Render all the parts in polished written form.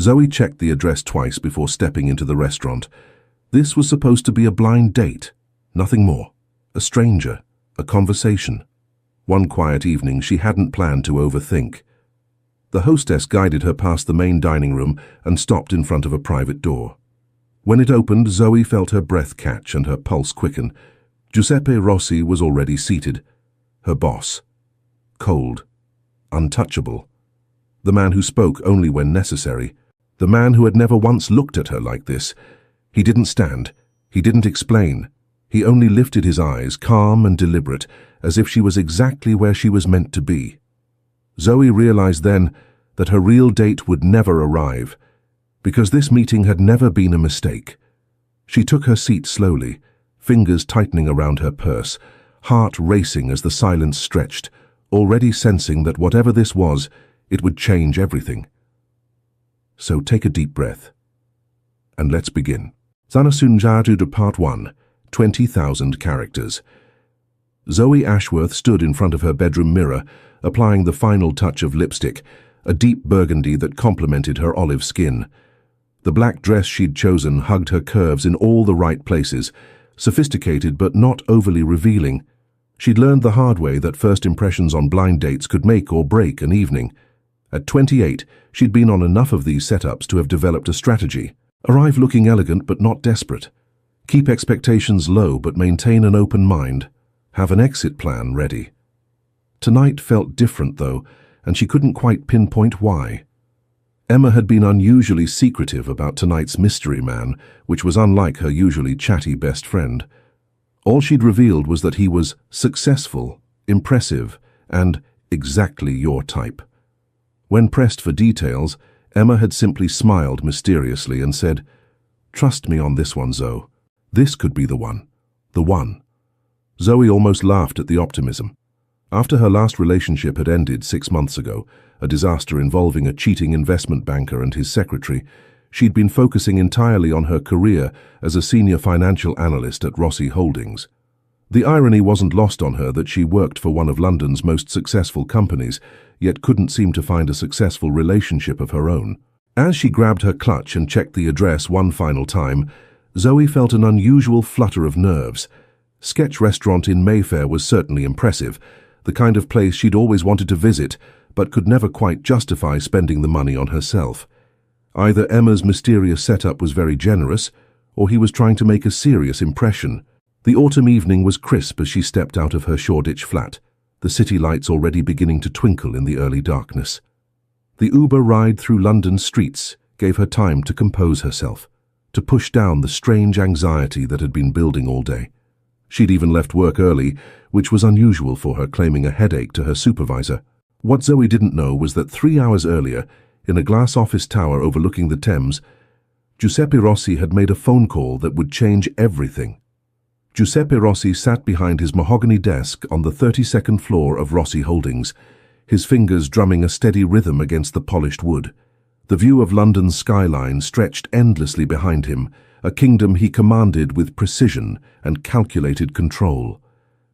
Zoe checked the address twice before stepping into the restaurant. This was supposed to be a blind date, nothing more. A stranger, a conversation. One quiet evening she hadn't planned to overthink. The hostess guided her past the main dining room and stopped in front of a private door. When it opened, Zoe felt her breath catch and her pulse quicken. Giuseppe Rossi was already seated. Her boss. Cold. Untouchable. The man who spoke only when necessary. The man who had never once looked at her like this. He didn't stand. He didn't explain. He only lifted his eyes, calm and deliberate, as if she was exactly where she was meant to be. Zoe realized then that her real date would never arrive, because this meeting had never been a mistake. She took her seat slowly, fingers tightening around her purse, heart racing as the silence stretched, already sensing that whatever this was, it would change everything. So take a deep breath. And let's begin. Zanasunjadu de Part 1, 20,000 characters. Zoe Ashworth stood in front of her bedroom mirror, applying the final touch of lipstick, a deep burgundy that complemented her olive skin. The black dress she'd chosen hugged her curves in all the right places, sophisticated but not overly revealing. She'd learned the hard way that first impressions on blind dates could make or break an evening. At 28, she'd been on enough of these setups to have developed a strategy. Arrive looking elegant but not desperate. Keep expectations low but maintain an open mind. Have an exit plan ready. Tonight felt different though, and she couldn't quite pinpoint why. Emma had been unusually secretive about tonight's mystery man, which was unlike her usually chatty best friend. All she'd revealed was that he was successful, impressive, and exactly your type. When pressed for details, Emma had simply smiled mysteriously and said, "Trust me on this one, Zoe. This could be the one. The one." Zoe almost laughed at the optimism. After her last relationship had ended 6 months ago, a disaster involving a cheating investment banker and his secretary, she'd been focusing entirely on her career as a senior financial analyst at Rossi Holdings. The irony wasn't lost on her that she worked for one of London's most successful companies, yet couldn't seem to find a successful relationship of her own. As she grabbed her clutch and checked the address one final time, Zoe felt an unusual flutter of nerves. Sketch Restaurant in Mayfair was certainly impressive, the kind of place she'd always wanted to visit, but could never quite justify spending the money on herself. Either Emma's mysterious setup was very generous, or he was trying to make a serious impression. The autumn evening was crisp as she stepped out of her Shoreditch flat, the city lights already beginning to twinkle in the early darkness. The Uber ride through London's streets gave her time to compose herself, to push down the strange anxiety that had been building all day. She'd even left work early, which was unusual for her, claiming a headache to her supervisor. What Zoe didn't know was that 3 hours earlier, in a glass office tower overlooking the Thames, Giuseppe Rossi had made a phone call that would change everything. Giuseppe Rossi sat behind his mahogany desk on the 32nd floor of Rossi Holdings, his fingers drumming a steady rhythm against the polished wood. The view of London's skyline stretched endlessly behind him, a kingdom he commanded with precision and calculated control.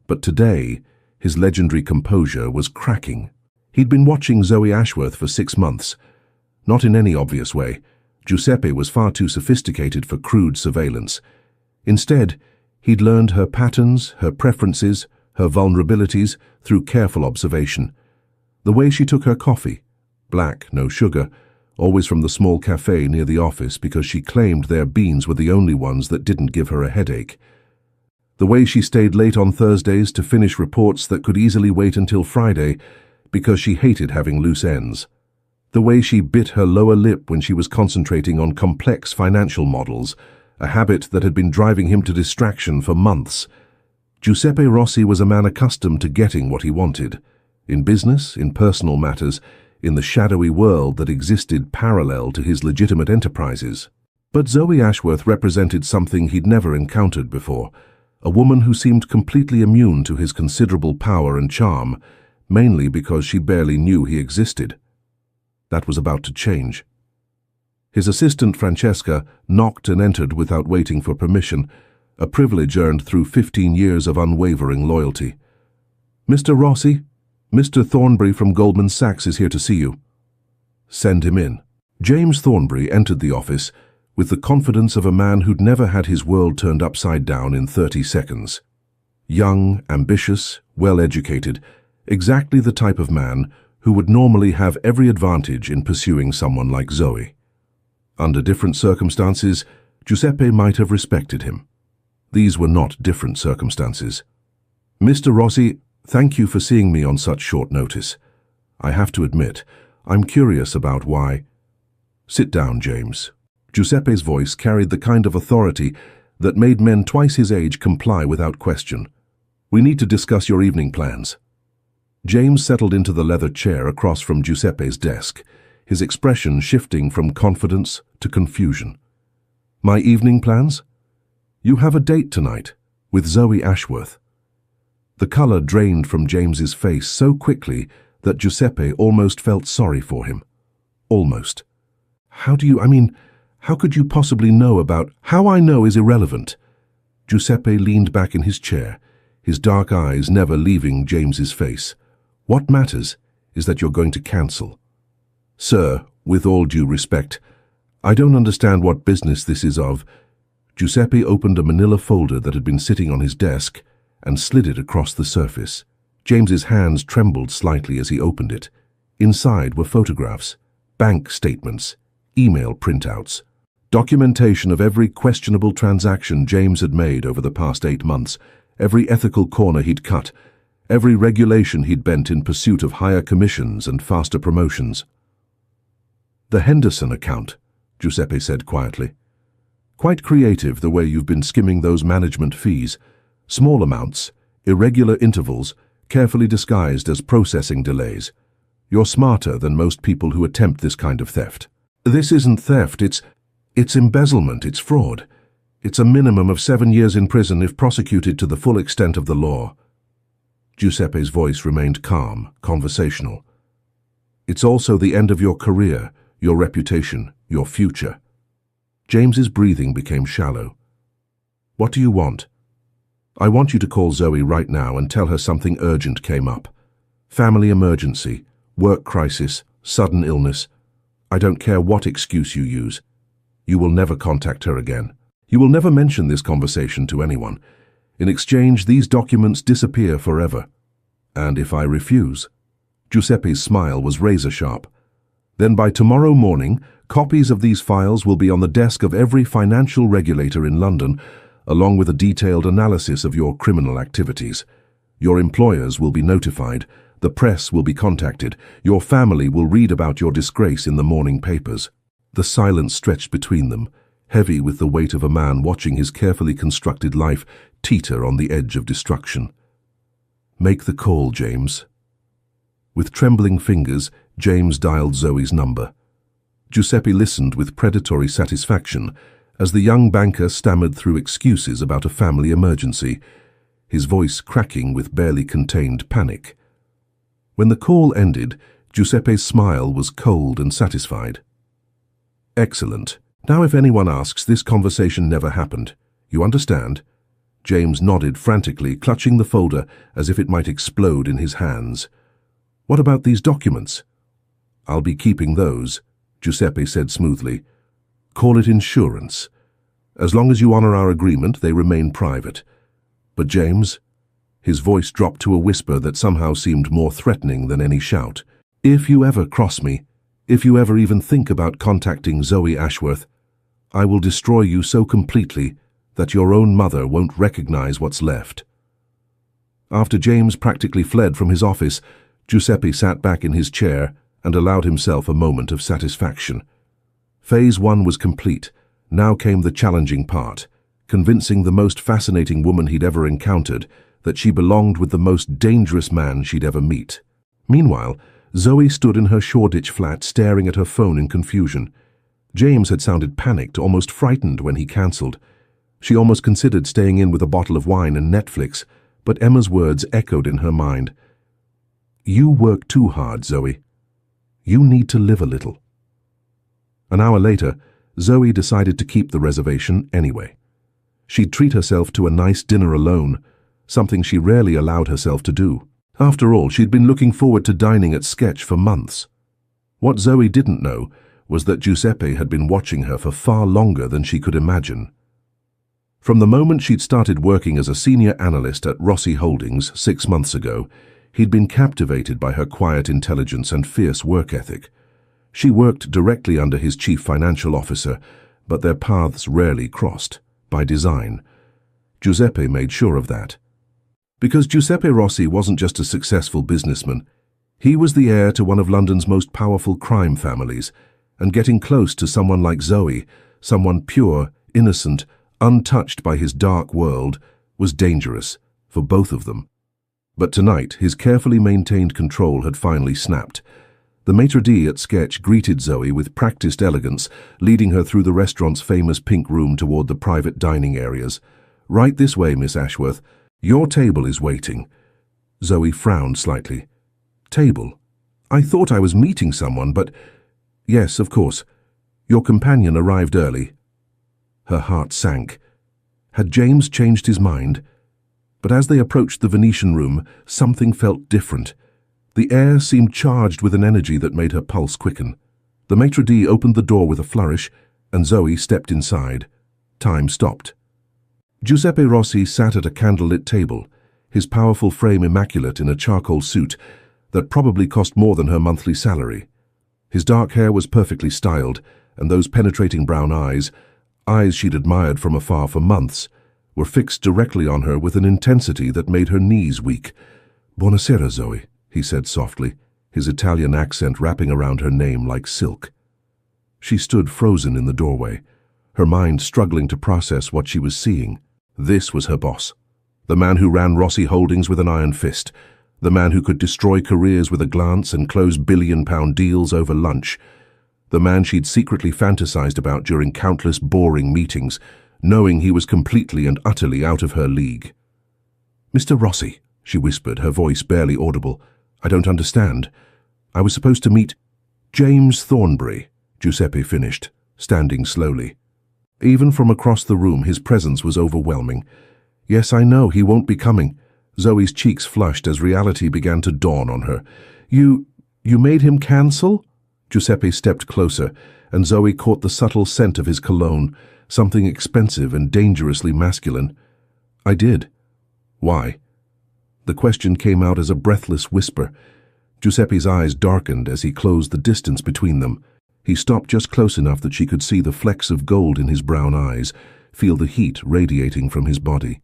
But today, his legendary composure was cracking. He'd been watching Zoe Ashworth for 6 months. Not in any obvious way. Giuseppe was far too sophisticated for crude surveillance. Instead, he'd learned her patterns, her preferences, her vulnerabilities through careful observation. The way she took her coffee, black, no sugar, always from the small cafe near the office because she claimed their beans were the only ones that didn't give her a headache. The way she stayed late on Thursdays to finish reports that could easily wait until Friday because she hated having loose ends. The way she bit her lower lip when she was concentrating on complex financial models, a habit that had been driving him to distraction for months. Giuseppe Rossi was a man accustomed to getting what he wanted, in business, in personal matters, in the shadowy world that existed parallel to his legitimate enterprises. But Zoe Ashworth represented something he'd never encountered before, a woman who seemed completely immune to his considerable power and charm, mainly because she barely knew he existed. That was about to change. His assistant Francesca knocked and entered without waiting for permission, a privilege earned through 15 years of unwavering loyalty. "Mr. Rossi, Mr. Thornbury from Goldman Sachs is here to see you." "Send him in." James Thornbury entered the office with the confidence of a man who'd never had his world turned upside down in 30 seconds. Young, ambitious, well-educated, exactly the type of man who would normally have every advantage in pursuing someone like Zoe. Under different circumstances, Giuseppe might have respected him. These were not different circumstances. "Mr. Rossi, thank you for seeing me on such short notice. I have to admit, I'm curious about why—" "Sit down, James." Giuseppe's voice carried the kind of authority that made men twice his age comply without question. "We need to discuss your evening plans." James settled into the leather chair across from Giuseppe's desk, his expression shifting from confidence to confusion. "My evening plans? You have a date tonight, with Zoe Ashworth." The color drained from James's face so quickly that Giuseppe almost felt sorry for him. Almost. How could you possibly know about— "How I know is irrelevant." Giuseppe leaned back in his chair, his dark eyes never leaving James's face. "What matters is that you're going to cancel." "Sir, with all due respect, I don't understand what business this is of." Giuseppe opened a manila folder that had been sitting on his desk and slid it across the surface. James's hands trembled slightly as he opened it. Inside were photographs, bank statements, email printouts, documentation of every questionable transaction James had made over the past 8 months, every ethical corner he'd cut, every regulation he'd bent in pursuit of higher commissions and faster promotions. "The Henderson account," Giuseppe said quietly. "Quite creative the way you've been skimming those management fees. Small amounts, irregular intervals, carefully disguised as processing delays. You're smarter than most people who attempt this kind of theft." "This isn't theft, it's embezzlement, it's fraud. It's a minimum of 7 years in prison if prosecuted to the full extent of the law." Giuseppe's voice remained calm, conversational. "It's also the end of your career, your reputation, your future." James's breathing became shallow. "What do you want?" "I want you to call Zoe right now and tell her something urgent came up. Family emergency, work crisis, sudden illness. I don't care what excuse you use. You will never contact her again. You will never mention this conversation to anyone. In exchange, these documents disappear forever." "And if I refuse?" Giuseppe's smile was razor-sharp. "Then by tomorrow morning, copies of these files will be on the desk of every financial regulator in London, along with a detailed analysis of your criminal activities. Your employers will be notified, the press will be contacted, your family will read about your disgrace in the morning papers." The silence stretched between them, heavy with the weight of a man watching his carefully constructed life teeter on the edge of destruction. "Make the call, James." With trembling fingers, James dialed Zoe's number. Giuseppe listened with predatory satisfaction as the young banker stammered through excuses about a family emergency, his voice cracking with barely contained panic. When the call ended, Giuseppe's smile was cold and satisfied. "Excellent. Now if anyone asks, this conversation never happened. You understand?" James nodded frantically, clutching the folder as if it might explode in his hands. "What about these documents?" "I'll be keeping those," Giuseppe said smoothly. "Call it insurance. As long as you honor our agreement, they remain private. But James," his voice dropped to a whisper that somehow seemed more threatening than any shout, "if you ever cross me, if you ever even think about contacting Zoe Ashworth, I will destroy you so completely that your own mother won't recognize what's left." After James practically fled from his office, Giuseppe sat back in his chair and allowed himself a moment of satisfaction. Phase 1 was complete. Now came the challenging part, convincing the most fascinating woman he'd ever encountered that she belonged with the most dangerous man she'd ever meet. Meanwhile, Zoe stood in her Shoreditch flat staring at her phone in confusion. James had sounded panicked, almost frightened when he cancelled. She almost considered staying in with a bottle of wine and Netflix, but Emma's words echoed in her mind. "You work too hard, Zoe. You need to live a little." An hour later, Zoe decided to keep the reservation anyway. She'd treat herself to a nice dinner alone, something she rarely allowed herself to do. After all, she'd been looking forward to dining at Sketch for months. What Zoe didn't know was that Giuseppe had been watching her for far longer than she could imagine. From the moment she'd started working as a senior analyst at Rossi Holdings 6 months ago, he'd been captivated by her quiet intelligence and fierce work ethic. She worked directly under his chief financial officer, but their paths rarely crossed, by design. Giuseppe made sure of that. Because Giuseppe Rossi wasn't just a successful businessman, he was the heir to one of London's most powerful crime families, and getting close to someone like Zoe, someone pure, innocent, untouched by his dark world, was dangerous for both of them. But tonight, his carefully maintained control had finally snapped. The maitre d' at Sketch greeted Zoe with practiced elegance, leading her through the restaurant's famous pink room toward the private dining areas. "Right this way, Miss Ashworth. Your table is waiting." Zoe frowned slightly. "Table? I thought I was meeting someone, but—" "Yes, of course. Your companion arrived early." Her heart sank. Had James changed his mind? But as they approached the Venetian room, something felt different. The air seemed charged with an energy that made her pulse quicken. The maitre d' opened the door with a flourish, and Zoe stepped inside. Time stopped. Giuseppe Rossi sat at a candlelit table, his powerful frame immaculate in a charcoal suit that probably cost more than her monthly salary. His dark hair was perfectly styled, and those penetrating brown eyes she'd admired from afar for months, were fixed directly on her with an intensity that made her knees weak. "Buonasera, Zoe," he said softly, his Italian accent wrapping around her name like silk. She stood frozen in the doorway, her mind struggling to process what she was seeing. This was her boss, the man who ran Rossi Holdings with an iron fist, the man who could destroy careers with a glance and close billion-pound deals over lunch, the man she'd secretly fantasized about during countless boring meetings, knowing he was completely and utterly out of her league. "Mr. Rossi," she whispered, her voice barely audible, "I don't understand. I was supposed to meet—" "James Thornbury," Giuseppe finished, standing slowly. Even from across the room, his presence was overwhelming. "Yes, I know, he won't be coming." Zoe's cheeks flushed as reality began to dawn on her. You made him cancel?" Giuseppe stepped closer, and Zoe caught the subtle scent of his cologne, something expensive and dangerously masculine. "I did." "Why?" The question came out as a breathless whisper. Giuseppe's eyes darkened as he closed the distance between them. He stopped just close enough that she could see the flecks of gold in his brown eyes, feel the heat radiating from his body.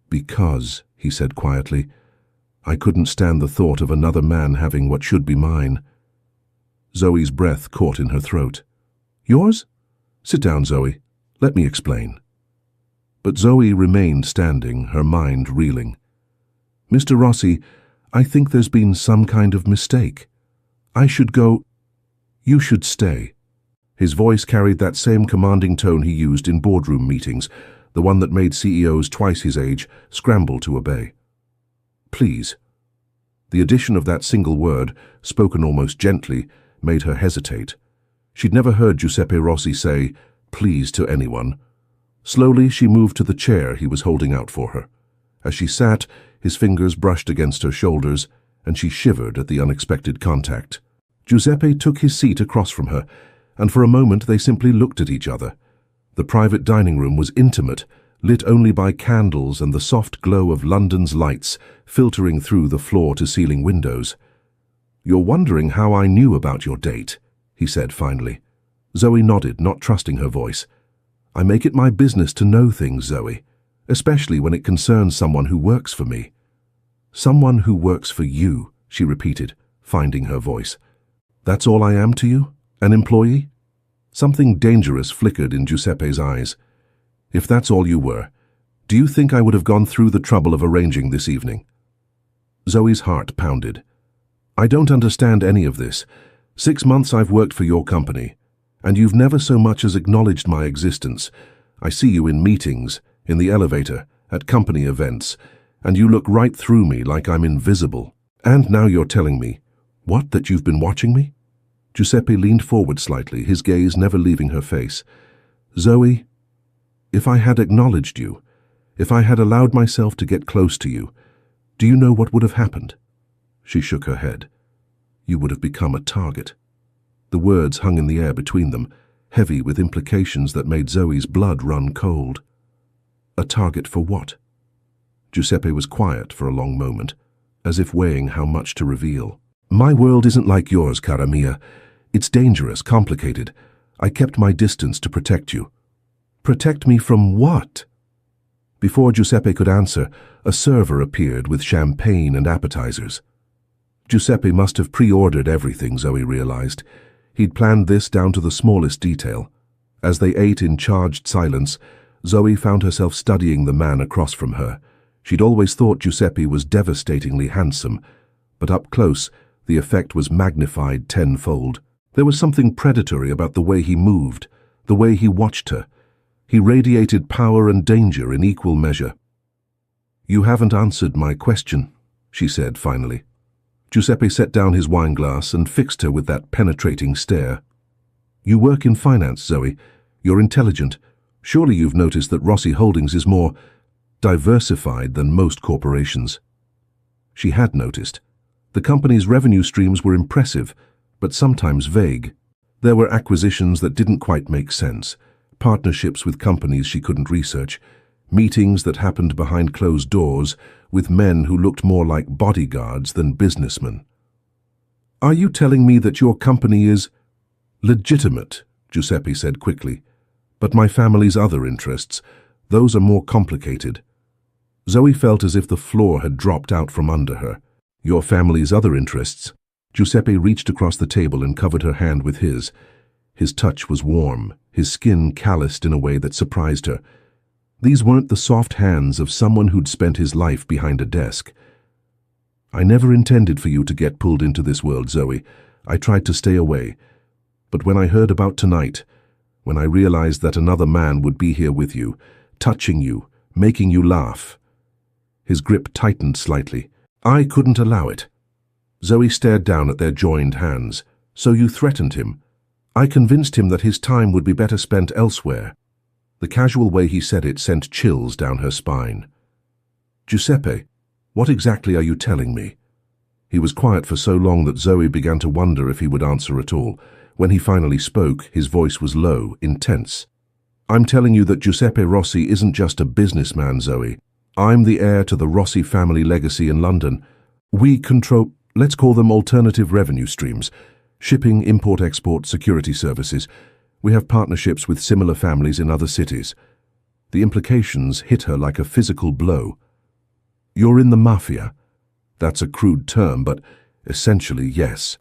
"Because," he said quietly, "I couldn't stand the thought of another man having what should be mine." Zoe's breath caught in her throat. "Yours? Sit down, Zoe. Let me explain." But Zoe remained standing, her mind reeling. "Mr. Rossi, I think there's been some kind of mistake. I should go—" "You should stay." His voice carried that same commanding tone he used in boardroom meetings, the one that made CEOs twice his age scramble to obey. "Please." The addition of that single word, spoken almost gently, made her hesitate. She'd never heard Giuseppe Rossi say, "please" to anyone. Slowly, she moved to the chair he was holding out for her. As she sat, his fingers brushed against her shoulders, and she shivered at the unexpected contact. Giuseppe took his seat across from her, and for a moment they simply looked at each other. The private dining room was intimate, lit only by candles and the soft glow of London's lights filtering through the floor-to-ceiling windows. "You're wondering how I knew about your date," he said finally. Zoe nodded, not trusting her voice. "I make it my business to know things, Zoe, especially when it concerns someone who works for me." "Someone who works for you," she repeated, finding her voice. "That's all I am to you? An employee?" Something dangerous flickered in Giuseppe's eyes. "If that's all you were, do you think I would have gone through the trouble of arranging this evening?" Zoe's heart pounded. "I don't understand any of this. 6 months I've worked for your company, and you've never so much as acknowledged my existence. I see you in meetings, in the elevator, at company events, and you look right through me like I'm invisible. And now you're telling me, what, that you've been watching me?" Giuseppe leaned forward slightly, his gaze never leaving her face. "Zoe, if I had acknowledged you, if I had allowed myself to get close to you, do you know what would have happened?" She shook her head. "You would have become a target." The words hung in the air between them, heavy with implications that made Zoe's blood run cold. A target for what? Giuseppe was quiet for a long moment, as if weighing how much to reveal. My world isn't like yours, cara mia. It's dangerous, complicated. I kept my distance to protect you. Protect me from what? Before Giuseppe could answer, a server appeared with champagne and appetizers. Giuseppe must have pre-ordered everything, Zoe realized. He'd planned this down to the smallest detail. As they ate in charged silence, Zoe found herself studying the man across from her. She'd always thought Giuseppe was devastatingly handsome, but up close, the effect was magnified tenfold. There was something predatory about the way he moved, the way he watched her. He radiated power and danger in equal measure. You haven't answered my question, she said finally. Giuseppe set down his wineglass and fixed her with that penetrating stare. You work in finance, Zoe. You're intelligent. Surely you've noticed that Rossi Holdings is more diversified than most corporations. She had noticed. The company's revenue streams were impressive, but sometimes vague. There were acquisitions that didn't quite make sense, partnerships with companies she couldn't research, meetings that happened behind closed doors with men who looked more like bodyguards than businessmen. Are you telling me that your company is legitimate? Giuseppe said quickly. But my family's other interests, those are more complicated. Zoe felt as if the floor had dropped out from under her. Your family's other interests? Giuseppe reached across the table and covered her hand with his. His touch was warm, his skin calloused in a way that surprised her. These weren't the soft hands of someone who'd spent his life behind a desk. I never intended for you to get pulled into this world, Zoe. I tried to stay away. But when I heard about tonight, when I realized that another man would be here with you, touching you, making you laugh. His grip tightened slightly. I couldn't allow it. Zoe stared down at their joined hands. So you threatened him. I convinced him that his time would be better spent elsewhere. The casual way he said it sent chills down her spine. Giuseppe, what exactly are you telling me? He was quiet for so long that Zoe began to wonder if he would answer at all. When he finally spoke, his voice was low, intense. I'm telling you that Giuseppe Rossi isn't just a businessman, Zoe. I'm the heir to the Rossi family legacy in London. We control, let's call them alternative revenue streams. Shipping, import-export, security services. We have partnerships with similar families in other cities. The implications hit her like a physical blow. You're in the Mafia. That's a crude term, but essentially, yes.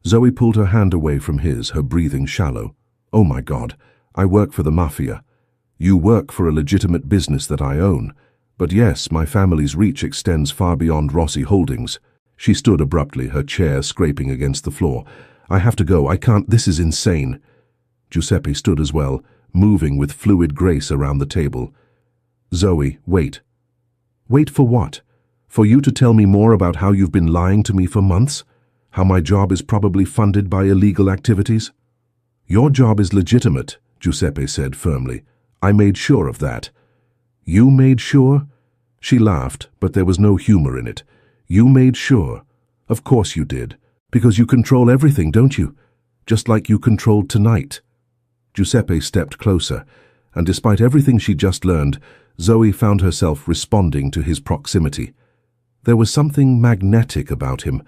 Zoe pulled her hand away from his, her breathing shallow. Oh my God, I work for the Mafia. You work for a legitimate business that I own. But yes, my family's reach extends far beyond Rossi Holdings. She stood abruptly, her chair scraping against the floor. I have to go, I can't, this is insane. Giuseppe stood as well, moving with fluid grace around the table. Zoe, wait. Wait for what? For you to tell me more about how you've been lying to me for months? How my job is probably funded by illegal activities? Your job is legitimate, Giuseppe said firmly. I made sure of that. You made sure? She laughed, but there was no humor in it. You made sure. Of course you did. Because you control everything, don't you? Just like you controlled tonight. Giuseppe stepped closer, and despite everything she'd just learned, Zoe found herself responding to his proximity. There was something magnetic about him,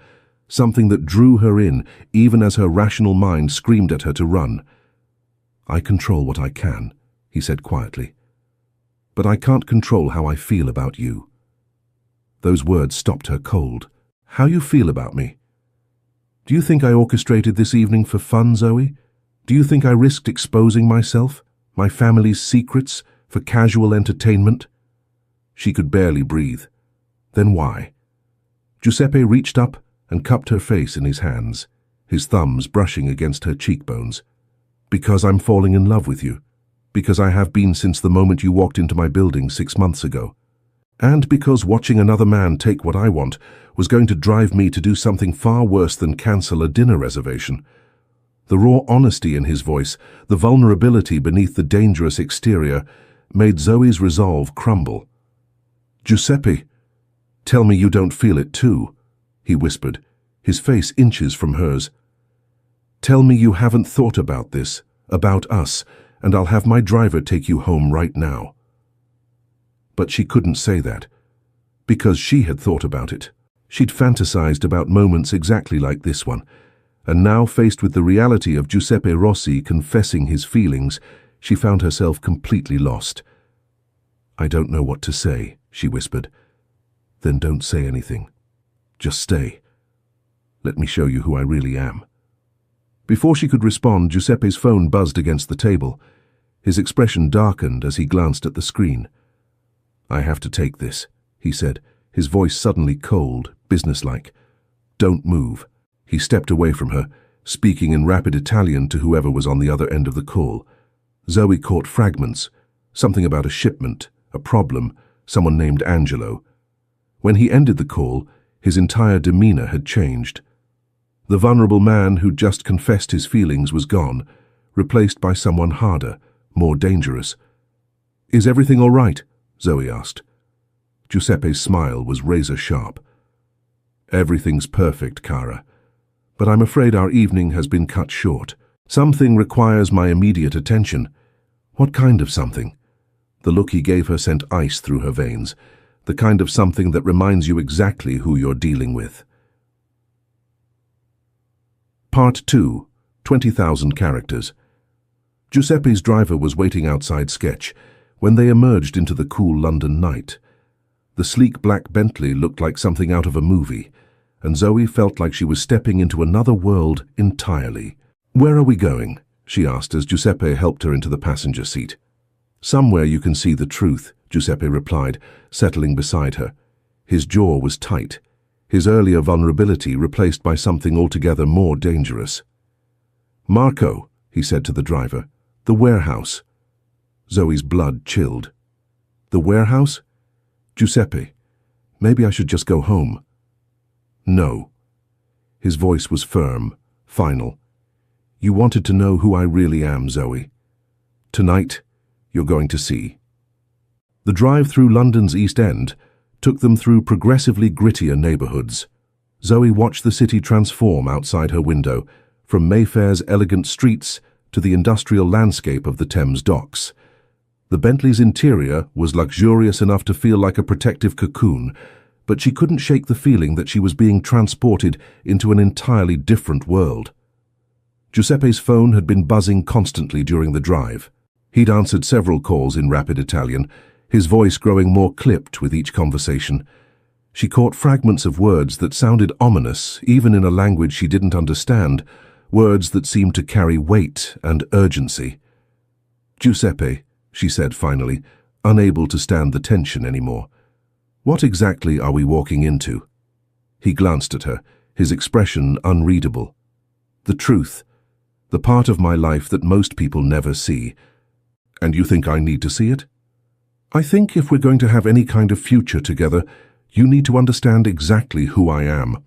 something that drew her in, even as her rational mind screamed at her to run. I control what I can, he said quietly. But I can't control how I feel about you. Those words stopped her cold. How you feel about me? Do you think I orchestrated this evening for fun, Zoe? Do you think I risked exposing myself, my family's secrets, for casual entertainment? She could barely breathe. Then why? Giuseppe reached up and cupped her face in his hands, his thumbs brushing against her cheekbones. Because I'm falling in love with you. Because I have been since the moment you walked into my building 6 months ago. And because watching another man take what I want was going to drive me to do something far worse than cancel a dinner reservation. The raw honesty in his voice, the vulnerability beneath the dangerous exterior, made Zoe's resolve crumble. Giuseppe, tell me you don't feel it too, he whispered, his face inches from hers. Tell me you haven't thought about this, about us, and I'll have my driver take you home right now. But she couldn't say that, because she had thought about it. She'd fantasized about moments exactly like this one, and now faced with the reality of Giuseppe Rossi confessing his feelings, she found herself completely lost. "I don't know what to say," she whispered. "Then don't say anything. Just stay. Let me show you who I really am." Before she could respond, Giuseppe's phone buzzed against the table. His expression darkened as he glanced at the screen. "I have to take this," he said, his voice suddenly cold, businesslike. "Don't move." He stepped away from her, speaking in rapid Italian to whoever was on the other end of the call. Zoe caught fragments, something about a shipment, a problem, someone named Angelo. When he ended the call, his entire demeanor had changed. The vulnerable man who'd just confessed his feelings was gone, replaced by someone harder, more dangerous. "Is everything all right?" Zoe asked. Giuseppe's smile was razor-sharp. "Everything's perfect, Cara. But I'm afraid our evening has been cut short. Something requires my immediate attention." "What kind of something?" The look he gave her sent ice through her veins. "The kind of something that reminds you exactly who you're dealing with." Part 2, 20,000 characters. Giuseppe's driver was waiting outside Sketch when they emerged into the cool London night. The sleek black Bentley looked like something out of a movie, and Zoe felt like she was stepping into another world entirely. "Where are we going?" she asked as Giuseppe helped her into the passenger seat. "Somewhere you can see the truth," Giuseppe replied, settling beside her. His jaw was tight, his earlier vulnerability replaced by something altogether more dangerous. "Marco," he said to the driver, "the warehouse." Zoe's blood chilled. "The warehouse?" "Giuseppe, maybe I should just go home." "No." His voice was firm, final. "You wanted to know who I really am, Zoe. Tonight, you're going to see." The drive through London's East End took them through progressively grittier neighborhoods. Zoe watched the city transform outside her window, from Mayfair's elegant streets to the industrial landscape of the Thames docks. The Bentley's interior was luxurious enough to feel like a protective cocoon, but she couldn't shake the feeling that she was being transported into an entirely different world. Giuseppe's phone had been buzzing constantly during the drive. He'd answered several calls in rapid Italian, his voice growing more clipped with each conversation. She caught fragments of words that sounded ominous, even in a language she didn't understand, words that seemed to carry weight and urgency. "Giuseppe," she said finally, unable to stand the tension anymore. "What exactly are we walking into?" He glanced at her, his expression unreadable. "The truth, the part of my life that most people never see." "And you think I need to see it?" "I think if we're going to have any kind of future together, you need to understand exactly who I am.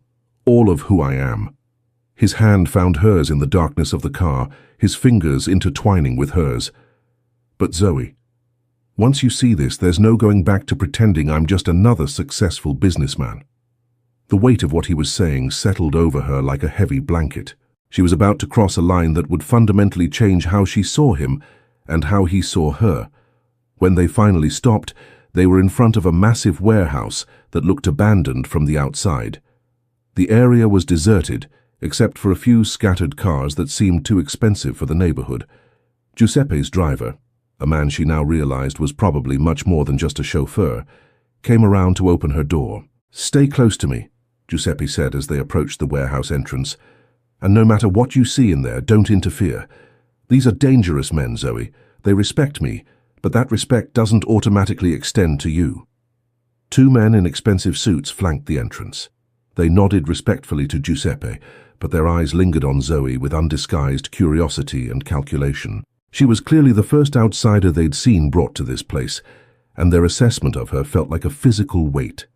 All of who I am." His hand found hers in the darkness of the car, his fingers intertwining with hers. "But Zoe, once you see this, there's no going back to pretending I'm just another successful businessman." The weight of what he was saying settled over her like a heavy blanket. She was about to cross a line that would fundamentally change how she saw him and how he saw her. When they finally stopped, they were in front of a massive warehouse that looked abandoned from the outside. The area was deserted, except for a few scattered cars that seemed too expensive for the neighborhood. Giuseppe's driver, a man she now realized was probably much more than just a chauffeur, came around to open her door. "Stay close to me," Giuseppe said as they approached the warehouse entrance. "And no matter what you see in there, don't interfere. These are dangerous men, Zoe. They respect me, but that respect doesn't automatically extend to you." Two men in expensive suits flanked the entrance. They nodded respectfully to Giuseppe, but their eyes lingered on Zoe with undisguised curiosity and calculation. She was clearly the first outsider they'd seen brought to this place, and their assessment of her felt like a physical weight.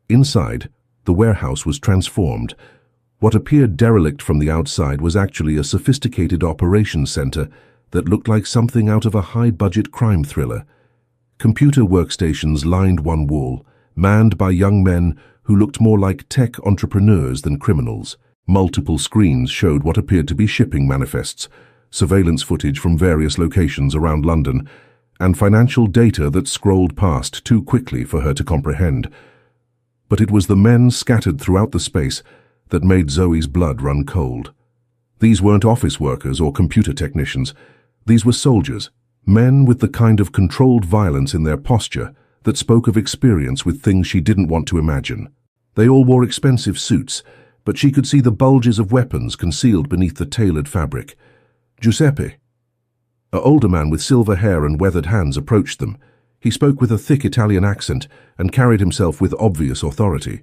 Inside, the warehouse was transformed. What appeared derelict from the outside was actually a sophisticated operations center that looked like something out of a high-budget crime thriller. Computer workstations lined one wall, manned by young men who looked more like tech entrepreneurs than criminals. Multiple screens showed what appeared to be shipping manifests, surveillance footage from various locations around London, and financial data that scrolled past too quickly for her to comprehend. But it was the men scattered throughout the space that made Zoe's blood run cold. These weren't office workers or computer technicians. These were soldiers, men with the kind of controlled violence in their posture that spoke of experience with things she didn't want to imagine. They all wore expensive suits, but she could see the bulges of weapons concealed beneath the tailored fabric. Giuseppe, an older man with silver hair and weathered hands, approached them. He spoke with a thick Italian accent and carried himself with obvious authority.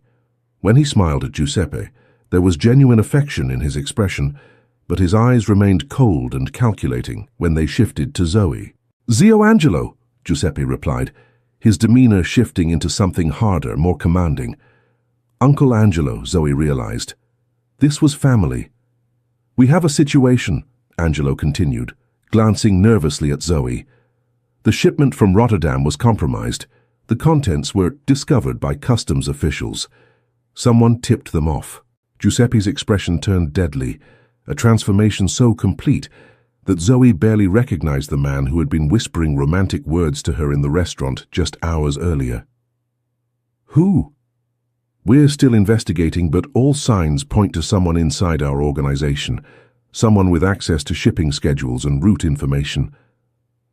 When he smiled at Giuseppe, there was genuine affection in his expression, but his eyes remained cold and calculating when they shifted to Zoe. "Zio Angelo," Giuseppe replied, his demeanor shifting into something harder, more commanding. Uncle Angelo, Zoe realized. This was family. "We have a situation," Angelo continued, glancing nervously at Zoe. The shipment from Rotterdam was compromised. The contents were discovered by customs officials. Someone tipped them off. Giuseppe's expression turned deadly, a transformation so complete that Zoe barely recognized the man who had been whispering romantic words to her in the restaurant just hours earlier. "Who?" "We're still investigating, but all signs point to someone inside our organization, someone with access to shipping schedules and route information."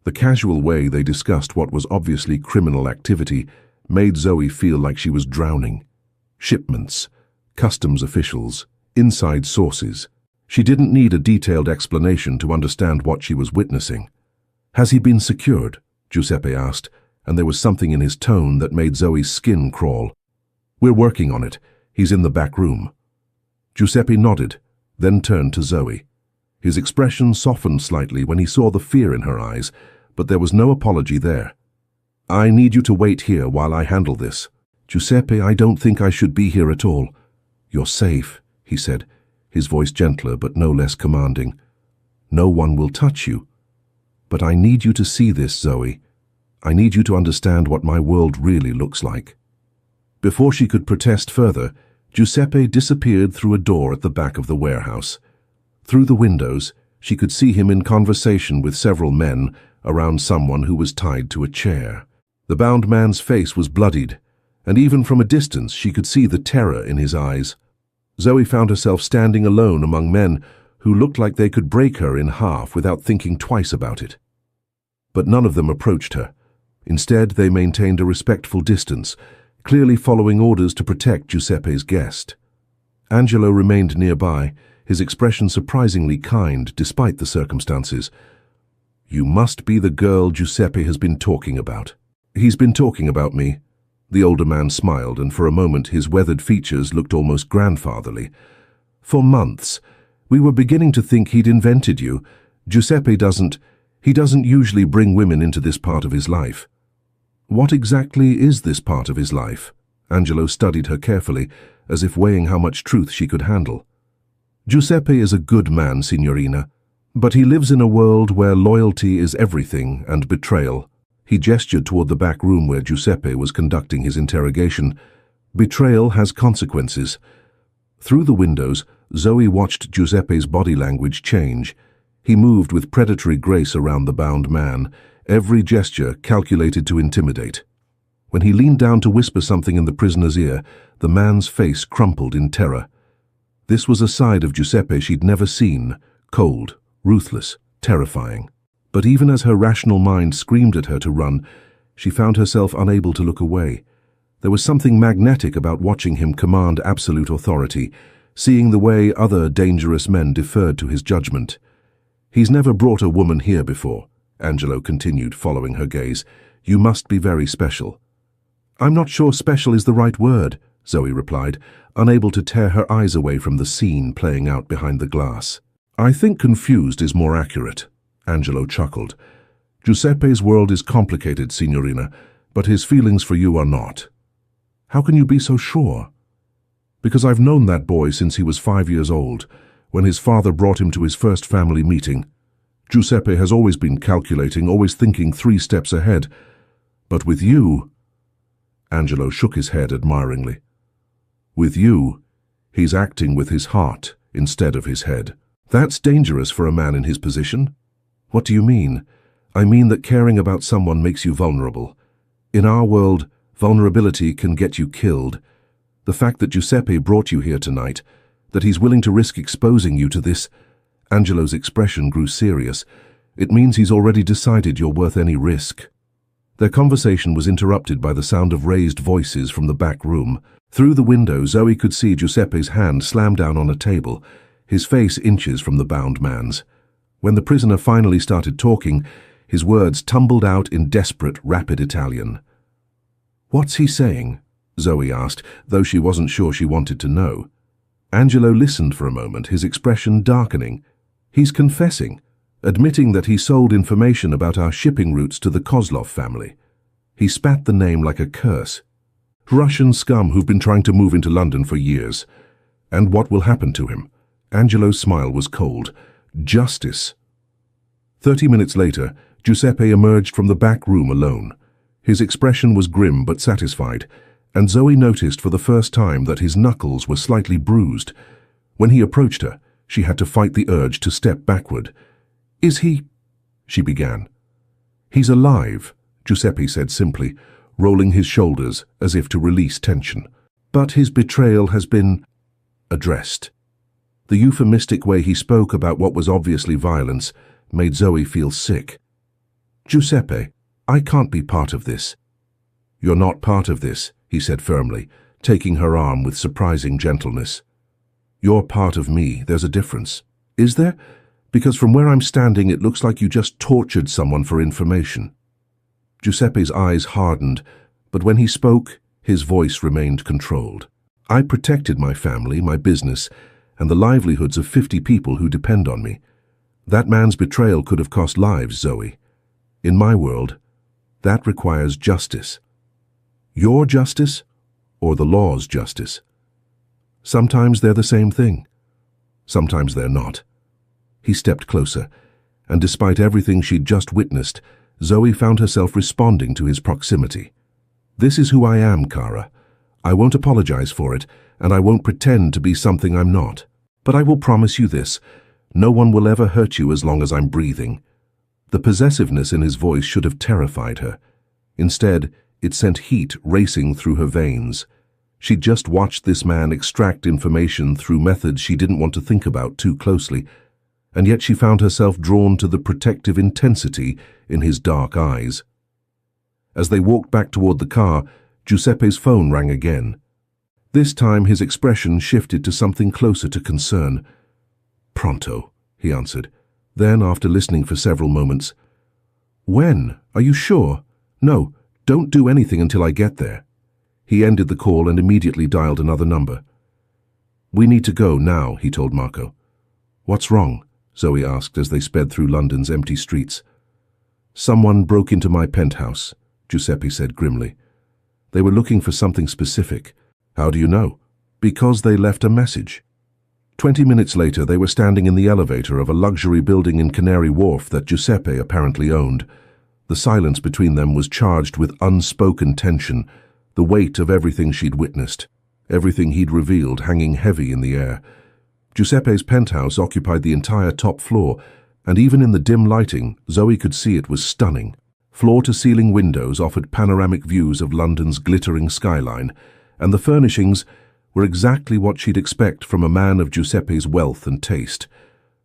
The casual way they discussed what was obviously criminal activity made Zoe feel like she was drowning. Shipments, customs officials, inside sources. She didn't need a detailed explanation to understand what she was witnessing. "Has he been secured?" Giuseppe asked, and there was something in his tone that made Zoe's skin crawl. "We're working on it. He's in the back room." Giuseppe nodded, then turned to Zoe. His expression softened slightly when he saw the fear in her eyes, but there was no apology there. "I need you to wait here while I handle this." "Giuseppe, I don't think I should be here at all." "You're safe," he said, his voice gentler but no less commanding. "No one will touch you. But I need you to see this, Zoe. I need you to understand what my world really looks like." Before she could protest further, Giuseppe disappeared through a door at the back of the warehouse. Through the windows, she could see him in conversation with several men around someone who was tied to a chair. The bound man's face was bloodied, and even from a distance she could see the terror in his eyes. Zoe found herself standing alone among men who looked like they could break her in half without thinking twice about it. But none of them approached her. Instead, they maintained a respectful distance, clearly following orders to protect Giuseppe's guest. Angelo remained nearby, his expression surprisingly kind despite the circumstances. "You must be the girl Giuseppe has been talking about." "He's been talking about me." The older man smiled, and for a moment his weathered features looked almost grandfatherly. "For months. We were beginning to think he'd invented you. Giuseppe doesn't usually bring women into this part of his life." "What exactly is this part of his life?" Angelo studied her carefully, as if weighing how much truth she could handle. "Giuseppe is a good man, Signorina, but he lives in a world where loyalty is everything and betrayal." He gestured toward the back room where Giuseppe was conducting his interrogation. "Betrayal has consequences." Through the windows, Zoe watched Giuseppe's body language change. He moved with predatory grace around the bound man, every gesture calculated to intimidate. When he leaned down to whisper something in the prisoner's ear, the man's face crumpled in terror. This was a side of Giuseppe she'd never seen, cold, ruthless, terrifying. But even as her rational mind screamed at her to run, she found herself unable to look away. There was something magnetic about watching him command absolute authority, seeing the way other dangerous men deferred to his judgment. "He's never brought a woman here before," Angelo continued, following her gaze. "You must be very special." "I'm not sure special is the right word," Zoe replied, unable to tear her eyes away from the scene playing out behind the glass. "I think confused is more accurate," Angelo chuckled. "Giuseppe's world is complicated, Signorina, but his feelings for you are not." "How can you be so sure?" "Because I've known that boy since he was 5 years old, when his father brought him to his first family meeting. Giuseppe has always been calculating, always thinking 3 steps ahead. But with you—" Angelo shook his head admiringly. "With you, he's acting with his heart," instead of his head. That's dangerous for a man in his position. What do you mean? I mean that caring about someone makes you vulnerable. In our world, vulnerability can get you killed. The fact that Giuseppe brought you here tonight, that he's willing to risk exposing you to this— Angelo's expression grew serious. It means he's already decided you're worth any risk. Their conversation was interrupted by the sound of raised voices from the back room. Through the window, Zoe could see Giuseppe's hand slam down on a table, his face inches from the bound man's. When the prisoner finally started talking, his words tumbled out in desperate, rapid Italian. "What's he saying?" Zoe asked, though she wasn't sure she wanted to know. Angelo listened for a moment, his expression darkening. "He's confessing, admitting that he sold information about our shipping routes to the Kozlov family." He spat the name like a curse. "Russian scum who've been trying to move into London for years. And what will happen to him?" Angelo's smile was cold. "Justice." 30 minutes later, Giuseppe emerged from the back room alone. His expression was grim but satisfied, and Zoe noticed for the first time that his knuckles were slightly bruised. When he approached her, she had to fight the urge to step backward. "Is he—" she began. "He's alive," Giuseppe said simply, rolling his shoulders as if to release tension. "But his betrayal has been addressed." The euphemistic way he spoke about what was obviously violence made Zoe feel sick. "Giuseppe, I can't be part of this." "You're not part of this," he said firmly, taking her arm with surprising gentleness. "You're part of me. There's a difference." "Is there? Because from where I'm standing it looks like you just tortured someone for information." Giuseppe's eyes hardened, but when he spoke, his voice remained controlled. "I protected my family, my business, and the livelihoods of 50 people who depend on me. That man's betrayal could have cost lives, Zoe. In my world, that requires justice. Your justice or the law's justice? Sometimes they're the same thing. Sometimes they're not." He stepped closer, and despite everything she'd just witnessed, Zoe found herself responding to his proximity. "This is who I am, Kara. I won't apologize for it, and I won't pretend to be something I'm not. But I will promise you this: no one will ever hurt you as long as I'm breathing." The possessiveness in his voice should have terrified her. Instead, it sent heat racing through her veins. She'd just watched this man extract information through methods she didn't want to think about too closely, and yet she found herself drawn to the protective intensity in his dark eyes. As they walked back toward the car, Giuseppe's phone rang again. This time his expression shifted to something closer to concern. "Pronto," he answered. Then, after listening for several moments, "When? Are you sure? No, don't do anything until I get there." He ended the call and immediately dialed another number. "We need to go now," he told Marco. "What's wrong?" Zoe asked as they sped through London's empty streets. "Someone broke into my penthouse," Giuseppe said grimly. "They were looking for something specific." "How do you know?" "Because they left a message." 20 minutes later, they were standing in the elevator of a luxury building in Canary Wharf that Giuseppe apparently owned. The silence between them was charged with unspoken tension, the weight of everything she'd witnessed, everything he'd revealed hanging heavy in the air. Giuseppe's penthouse occupied the entire top floor, and even in the dim lighting, Zoe could see it was stunning. Floor-to-ceiling windows offered panoramic views of London's glittering skyline, and the furnishings were exactly what she'd expect from a man of Giuseppe's wealth and taste.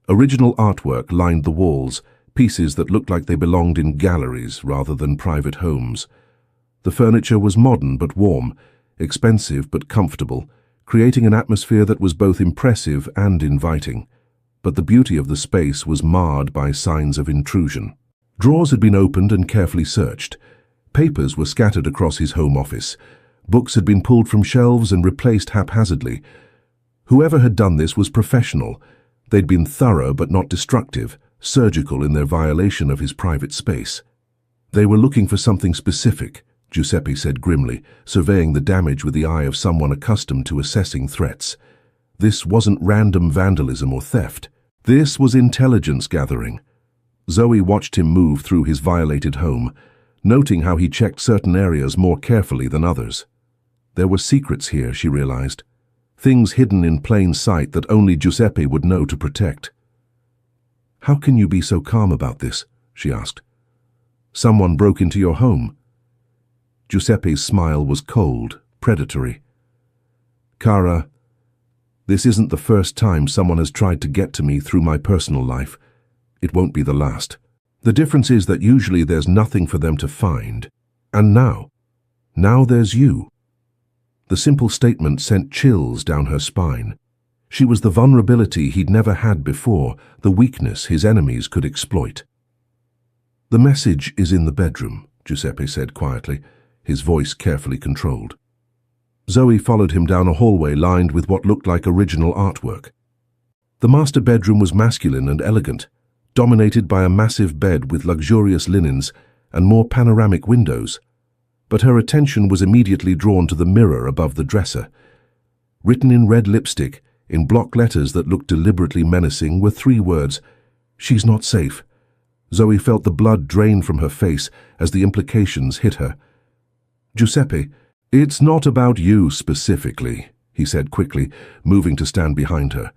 Original artwork lined the walls, pieces that looked like they belonged in galleries rather than private homes. The furniture was modern but warm, expensive but comfortable, creating an atmosphere that was both impressive and inviting. But the beauty of the space was marred by signs of intrusion. Drawers had been opened and carefully searched. Papers were scattered across his home office. Books had been pulled from shelves and replaced haphazardly. Whoever had done this was professional. They'd been thorough but not destructive, surgical in their violation of his private space. They were looking for something specific, Giuseppe said grimly, surveying the damage with the eye of someone accustomed to assessing threats. This wasn't random vandalism or theft. This was intelligence gathering. Zoe watched him move through his violated home, noting how he checked certain areas more carefully than others. There were secrets here, she realized. things hidden in plain sight that only Giuseppe would know to protect. "How can you be so calm about this?" she asked. "Someone broke into your home." Giuseppe's smile was cold, predatory. "Cara, this isn't the first time someone has tried to get to me through my personal life. It won't be the last. The difference is that usually there's nothing for them to find. And now there's you." The simple statement sent chills down her spine. She was the vulnerability he'd never had before, the weakness his enemies could exploit. "The message is in the bedroom," Giuseppe said quietly, his voice carefully controlled. Zoe followed him down a hallway lined with what looked like original artwork. The master bedroom was masculine and elegant, dominated by a massive bed with luxurious linens and more panoramic windows. But her attention was immediately drawn to the mirror above the dresser. Written in red lipstick, in block letters that looked deliberately menacing, were 3 words: "She's not safe." Zoe felt the blood drain from her face as the implications hit her. "Giuseppe, it's not about you specifically," he said quickly, moving to stand behind her,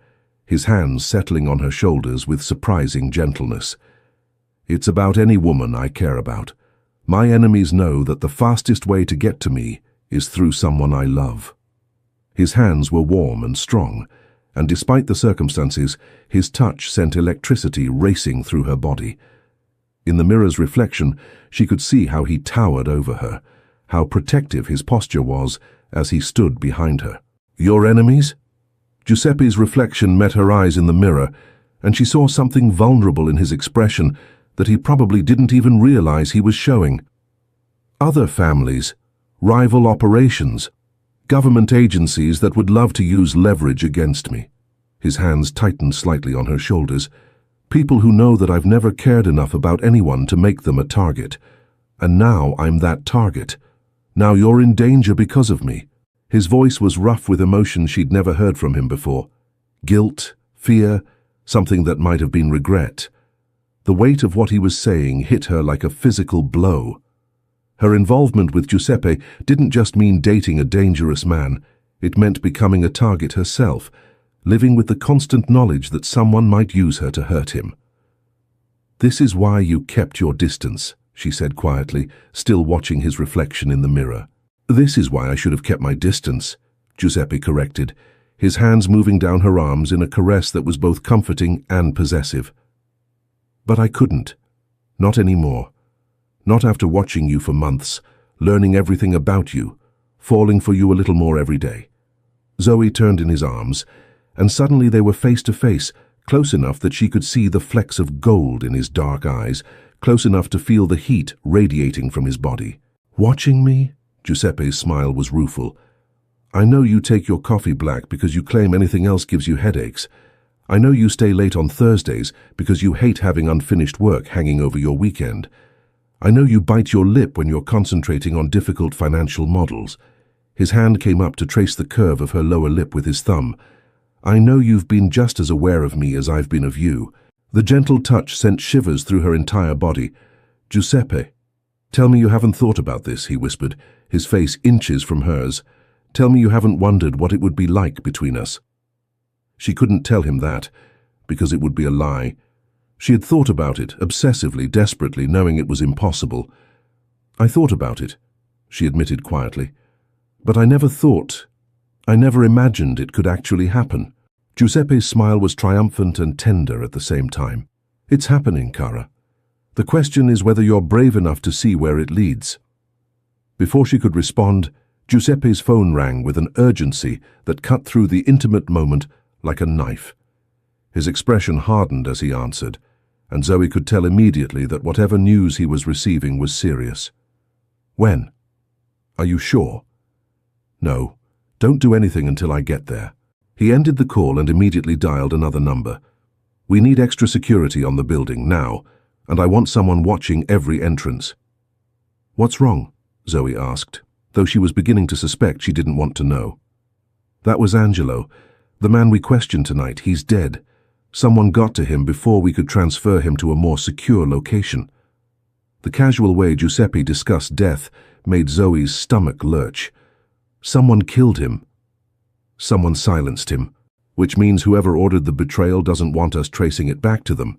his hands settling on her shoulders with surprising gentleness. "It's about any woman I care about. My enemies know that the fastest way to get to me is through someone I love." His hands were warm and strong, and despite the circumstances, his touch sent electricity racing through her body. In the mirror's reflection, she could see how he towered over her, how protective his posture was as he stood behind her. "Your enemies?" Giuseppe's reflection met her eyes in the mirror, and she saw something vulnerable in his expression that he probably didn't even realize he was showing. "Other families, rival operations, government agencies that would love to use leverage against me." His hands tightened slightly on her shoulders. "People who know that I've never cared enough about anyone to make them a target. And now I'm that target. Now you're in danger because of me." His voice was rough with emotion she'd never heard from him before. Guilt, fear, something that might have been regret. The weight of what he was saying hit her like a physical blow. Her involvement with Giuseppe didn't just mean dating a dangerous man. It meant becoming a target herself, living with the constant knowledge that someone might use her to hurt him. "This is why you kept your distance," she said quietly, still watching his reflection in the mirror. "This is why I should have kept my distance," Giuseppe corrected, his hands moving down her arms in a caress that was both comforting and possessive. "But I couldn't. Not anymore. Not after watching you for months, learning everything about you, falling for you a little more every day." Zoe turned in his arms, and suddenly they were face to face, close enough that she could see the flecks of gold in his dark eyes, close enough to feel the heat radiating from his body. "Watching me?" Giuseppe's smile was rueful. "I know you take your coffee black because you claim anything else gives you headaches. I know you stay late on Thursdays because you hate having unfinished work hanging over your weekend. I know you bite your lip when you're concentrating on difficult financial models." His hand came up to trace the curve of her lower lip with his thumb. "I know you've been just as aware of me as I've been of you." The gentle touch sent shivers through her entire body. "Giuseppe, tell me you haven't thought about this," he whispered, his face inches from hers. "Tell me you haven't wondered what it would be like between us." She couldn't tell him that, because it would be a lie. She had thought about it, obsessively, desperately, knowing it was impossible. "I thought about it," she admitted quietly. "But I never imagined it could actually happen." Giuseppe's smile was triumphant and tender at the same time. "It's happening, Cara. The question is whether you're brave enough to see where it leads." Before she could respond, Giuseppe's phone rang with an urgency that cut through the intimate moment like a knife. His expression hardened as he answered, and Zoe could tell immediately that whatever news he was receiving was serious. "When? Are you sure?" "No, don't do anything until I get there." He ended the call and immediately dialed another number. "We need extra security on the building, now, and I want someone watching every entrance." "What's wrong?" Zoe asked, though she was beginning to suspect she didn't want to know. "That was Angelo, the man we questioned tonight. He's dead. Someone got to him before we could transfer him to a more secure location." The casual way Giuseppe discussed death made Zoe's stomach lurch. "Someone killed him." Someone silenced him, which means whoever ordered the betrayal doesn't want us tracing it back to them.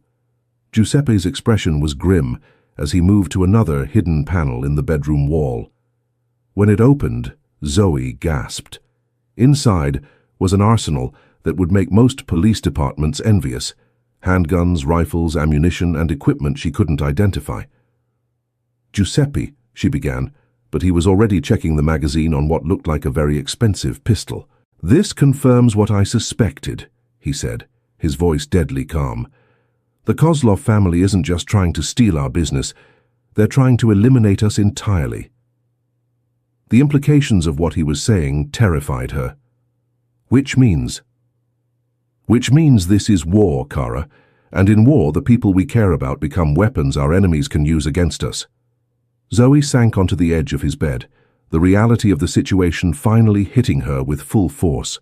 Giuseppe's expression was grim as he moved to another hidden panel in the bedroom wall. When it opened, Zoe gasped. Inside was an arsenal that would make most police departments envious. Handguns, rifles, ammunition, and equipment she couldn't identify. "Giuseppe," she began, but he was already checking the magazine on what looked like a very expensive pistol. "This confirms what I suspected," he said, his voice deadly calm. "The Kozlov family isn't just trying to steal our business, they're trying to eliminate us entirely." The implications of what he was saying terrified her. Which means this is war, Kara, and in war the people we care about become weapons our enemies can use against us. Zoe sank onto the edge of his bed, the reality of the situation finally hitting her with full force.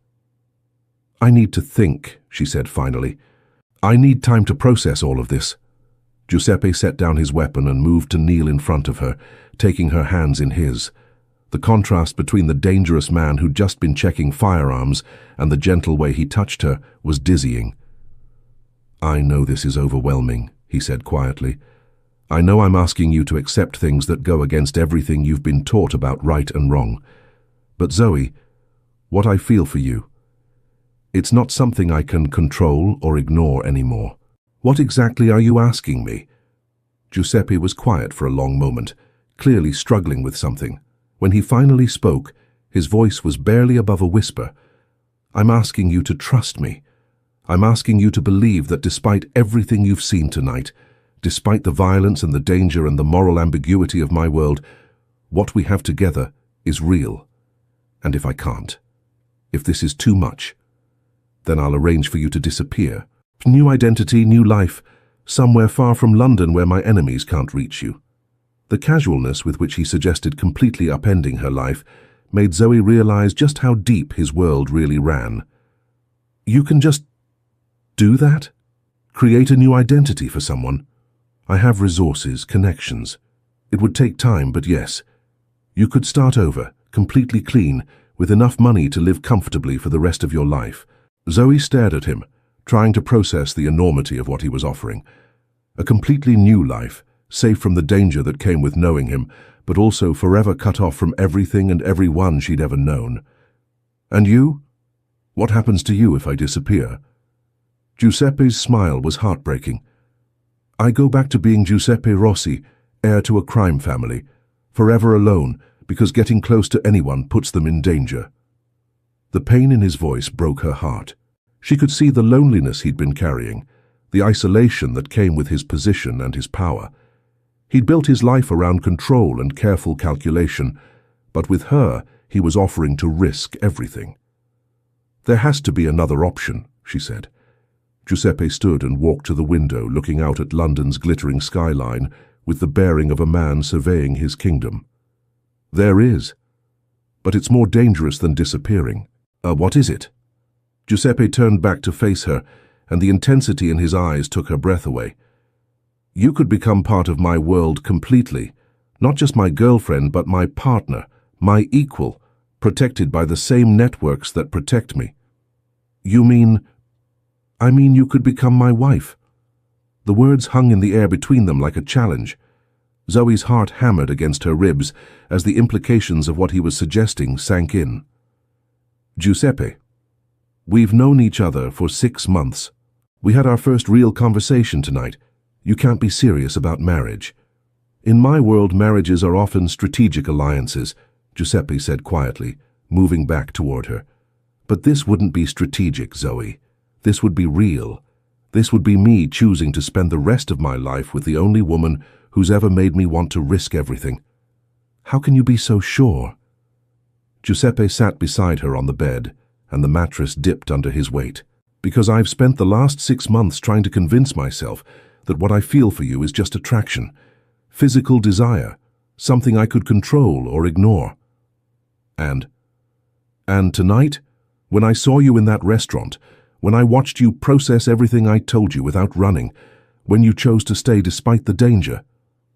"I need to think," she said finally. "I need time to process all of this." Giuseppe set down his weapon and moved to kneel in front of her, taking her hands in his. The contrast between the dangerous man who'd just been checking firearms and the gentle way he touched her was dizzying. "I know this is overwhelming," he said quietly. "I know I'm asking you to accept things that go against everything you've been taught about right and wrong. But Zoe, what I feel for you, it's not something I can control or ignore anymore." "What exactly are you asking me?" Giuseppe was quiet for a long moment, clearly struggling with something. When he finally spoke, his voice was barely above a whisper. "I'm asking you to trust me. I'm asking you to believe that despite everything you've seen tonight, despite the violence and the danger and the moral ambiguity of my world, what we have together is real. And if I can't, if this is too much, then I'll arrange for you to disappear. New identity, new life, somewhere far from London where my enemies can't reach you." The casualness with which he suggested completely upending her life made Zoe realize just how deep his world really ran. "You can just do that? Create a new identity for someone? I have resources, connections. It would take time, but yes. You could start over, completely clean, with enough money to live comfortably for the rest of your life." Zoe stared at him, trying to process the enormity of what he was offering. A completely new life, safe from the danger that came with knowing him, but also forever cut off from everything and everyone she'd ever known. "And you? What happens to you if I disappear?" Giuseppe's smile was heartbreaking. "I go back to being Giuseppe Rossi, heir to a crime family, forever alone because getting close to anyone puts them in danger." The pain in his voice broke her heart. She could see the loneliness he'd been carrying, the isolation that came with his position and his power. He'd built his life around control and careful calculation, but with her, he was offering to risk everything. "There has to be another option," she said. Giuseppe stood and walked to the window, looking out at London's glittering skyline with the bearing of a man surveying his kingdom. "There is. But it's more dangerous than disappearing." What is it?" Giuseppe turned back to face her, and the intensity in his eyes took her breath away. "You could become part of my world completely, not just my girlfriend, but my partner, my equal, protected by the same networks that protect me." "You mean—" "I mean you could become my wife." The words hung in the air between them like a challenge. Zoe's heart hammered against her ribs as the implications of what he was suggesting sank in. "Giuseppe, we've known each other for 6 months. We had our first real conversation tonight. You can't be serious about marriage." "In my world, marriages are often strategic alliances," Giuseppe said quietly, moving back toward her. "But this wouldn't be strategic, Zoe. This would be real. This would be me choosing to spend the rest of my life with the only woman who's ever made me want to risk everything." "How can you be so sure?" Giuseppe sat beside her on the bed, and the mattress dipped under his weight. "Because I've spent the last 6 months trying to convince myself that what I feel for you is just attraction, physical desire, something I could control or ignore. And tonight, when I saw you in that restaurant, when I watched you process everything I told you without running, when you chose to stay despite the danger."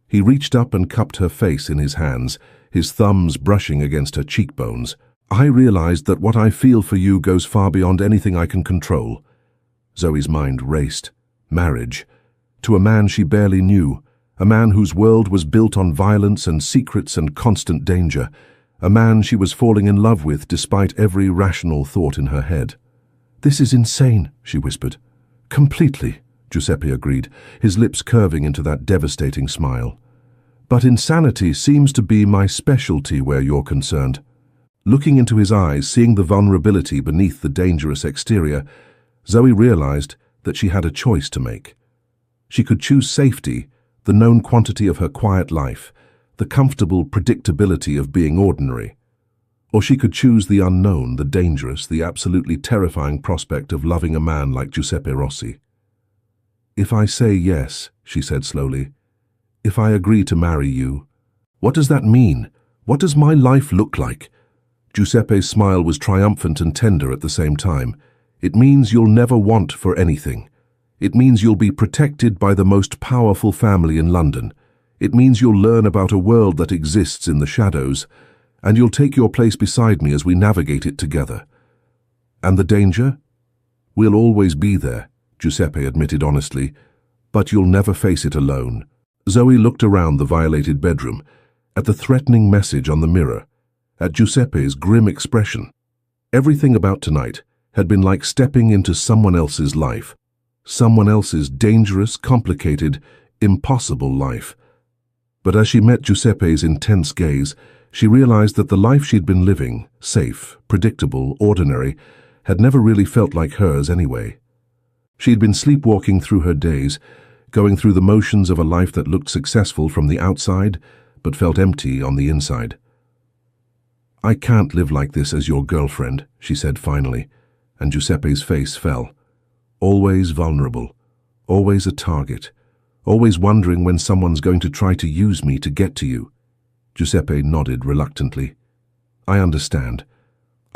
He reached up and cupped her face in his hands, his thumbs brushing against her cheekbones. I realized that what I feel for you goes far beyond anything I can control. Zoe's mind raced. Marriage. To a man she barely knew. A man whose world was built on violence and secrets and constant danger. A man she was falling in love with despite every rational thought in her head. "This is insane," she whispered. "Completely," Giuseppe agreed, his lips curving into that devastating smile. "But insanity seems to be my specialty where you're concerned." Looking into his eyes, seeing the vulnerability beneath the dangerous exterior, Zoe realized that she had a choice to make. She could choose safety, the known quantity of her quiet life, the comfortable predictability of being ordinary. Or she could choose the unknown, the dangerous, the absolutely terrifying prospect of loving a man like Giuseppe Rossi. "If I say yes," she said slowly, "if I agree to marry you, what does that mean? What does my life look like?" Giuseppe's smile was triumphant and tender at the same time. "It means you'll never want for anything. It means you'll be protected by the most powerful family in London. It means you'll learn about a world that exists in the shadows, and you'll take your place beside me as we navigate it together. And the danger? We'll always be there," Giuseppe admitted honestly, "but you'll never face it alone." Zoe looked around the violated bedroom, at the threatening message on the mirror, at Giuseppe's grim expression. Everything about tonight had been like stepping into someone else's life, someone else's dangerous, complicated, impossible life. But as she met Giuseppe's intense gaze, she realized that the life she'd been living, safe, predictable, ordinary, had never really felt like hers anyway. She'd been sleepwalking through her days, going through the motions of a life that looked successful from the outside, but felt empty on the inside. "I can't live like this as your girlfriend," she said finally, and Giuseppe's face fell. "Always vulnerable, always a target, always wondering when someone's going to try to use me to get to you." Giuseppe nodded reluctantly. "I understand.